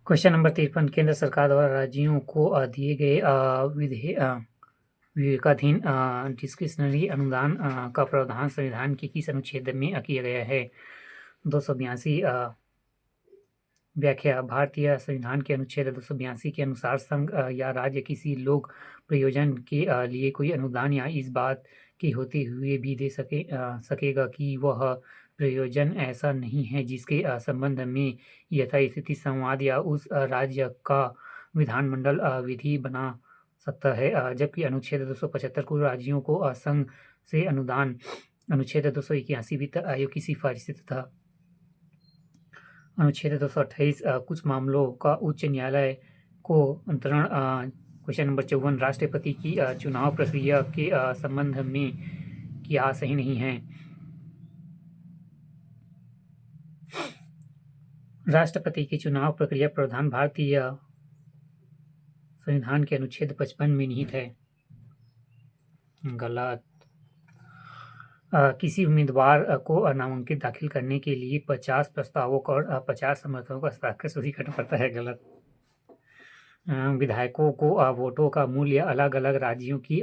Question number 53 केंद्र सरकार द्वारा राज्यों को दिए गए विवेकाधीन डिस्क्रिशनरी अनुदान का प्रावधान संविधान के किस अनुच्छेद में किया गया है? 282 व्याख्या भारतीय संविधान के अनुच्छेद 282 के अनुसार संघ या राज्य किसी लोक प्रयोजन के लिए कोई अनुदान या इस बात के होते हुए भी दे सकेगा कि वह प्रयोजन ऐसा नहीं है जिसके संबंध में यथास्थिति संवाद या उस राज्य का विधानमंडल विधि बना सकता है। जबकि अनुच्छेद 275 को राज्यों को संघ से अनुदान, अनुच्छेद 281 वित्त आयोग की सिफारिश तथा अनुच्छेद 228 कुछ मामलों का उच्च न्यायालय को अंतरण। क्वेश्चन नंबर 54 राष्ट्रपति की चुनाव प्रक्रिया के संबंध में क्या सही नहीं है? राष्ट्रपति की चुनाव प्रक्रिया प्रावधान भारतीय संविधान के अनुच्छेद 55 में निहित है। गलत। किसी उम्मीदवार को नामांकित दाखिल करने के लिए 50 प्रस्तावक और 50 समर्थकों का हस्ताक्षर सही करना पड़ता है। गलत। विधायकों को वोटों का मूल्य अलग अलग राज्यों की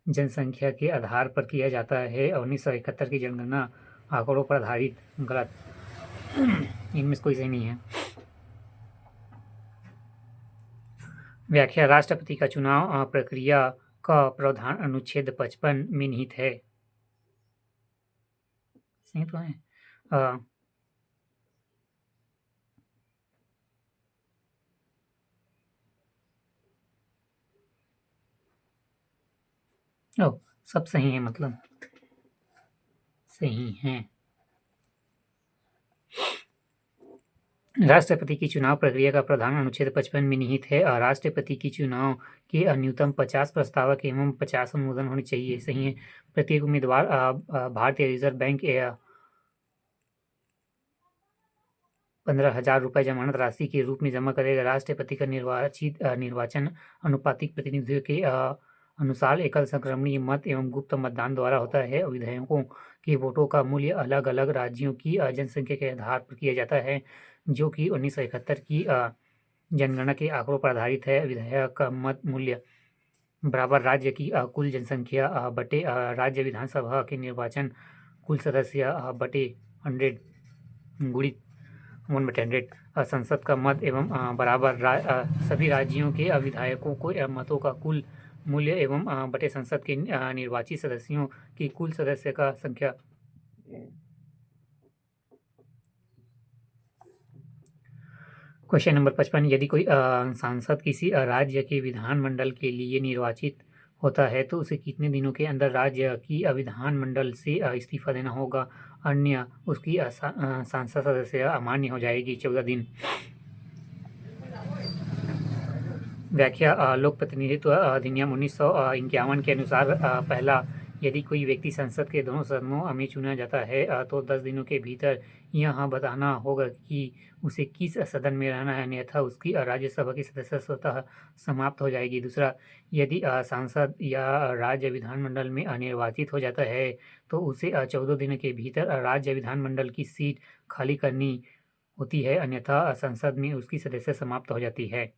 जनसंख्या के आधार पर किया जाता है। 1971 की जनगणना आंकड़ों पर आधारित। गलत। इनमें से कोई सही नहीं है। व्याख्या राष्ट्रपति का चुनाव प्रक्रिया का प्रावधान अनुच्छेद 55 में निहित है। सही तो है। सब सही है, मतलब सही है। राष्ट्रपति की चुनाव प्रक्रिया का प्रावधान अनुच्छेद 55 में निहित है। राष्ट्रपति की चुनाव के न्यूनतम 50 प्रस्तावक एवं 50 अनुमोदन होने चाहिए। सही है। प्रत्येक उम्मीदवार भारतीय रिजर्व बैंक 15,000 रुपये जमानत राशि के रूप में जमा करेगा। राष्ट्रपति का निर्वाचन अनुपातिक प्रतिनिधित्व के अनुसार एकल संक्रमणीय मत एवं गुप्त मतदान द्वारा होता है। विधायकों के वोटों का मूल्य अलग अलग राज्यों की जनसंख्या के आधार पर किया जाता है, जो कि 1971 की जनगणना के आंकड़ों पर आधारित है। विधायक का मत मूल्य बराबर राज्य की कुल जनसंख्या बटे राज्य विधानसभा के निर्वाचन कुल सदस्य बटे 100 गुणित 1/100। संसद का मत एवं बराबर सभी राज्यों के विधायकों को मतों का कुल मूल्य एवं बटे संसद के निर्वाचित सदस्यों की कुल सदस्य का संख्या। क्वेश्चन नंबर 55 यदि कोई सांसद किसी राज्य के विधानमंडल के लिए निर्वाचित होता है तो उसे कितने दिनों के अंदर राज्य की विधानमंडल से इस्तीफा देना होगा, अन्य उसकी सांसद सदस्य अमान्य हो जाएगी? 14 दिन। व्याख्या लोक प्रतिनिधित्व अधिनियम 1951 के अनुसार पहला, यदि कोई व्यक्ति संसद के दोनों सदनों में चुना जाता है तो 10 दिनों के भीतर यह बताना होगा कि उसे किस सदन में रहना है, अन्यथा उसकी राज्यसभा की सदस्यता स्वतः समाप्त हो जाएगी। दूसरा, यदि सांसद या राज्य विधानमंडल में निर्वाचित हो जाता है तो उसे 14 दिनों के भीतर राज्य विधानमंडल की सीट खाली करनी होती है, अन्यथा संसद में उसकी सदस्यता समाप्त हो जाती है।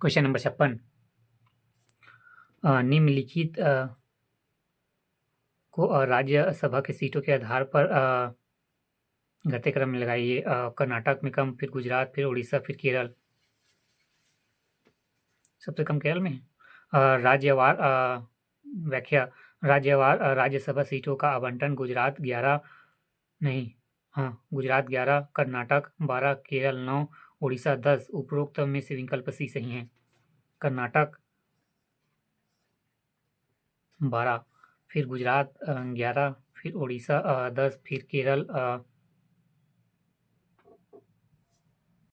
क्वेश्चन नंबर 56 निम्नलिखित को राज्यसभा की सीटों के आधार पर घटते क्रम में लगाइए। कर्नाटक में कम, फिर गुजरात, फिर उड़ीसा, फिर केरल। सबसे कम केरल में है। राज्यवार व्याख्या राज्यवार राज्यसभा सीटों का आवंटन गुजरात 11, कर्नाटक 12, केरल 9, उड़ीसा 10। उपरोक्त में से विकल्प सी सही है। कर्नाटक 12, फिर गुजरात 11, फिर उड़ीसा 10, फिर केरल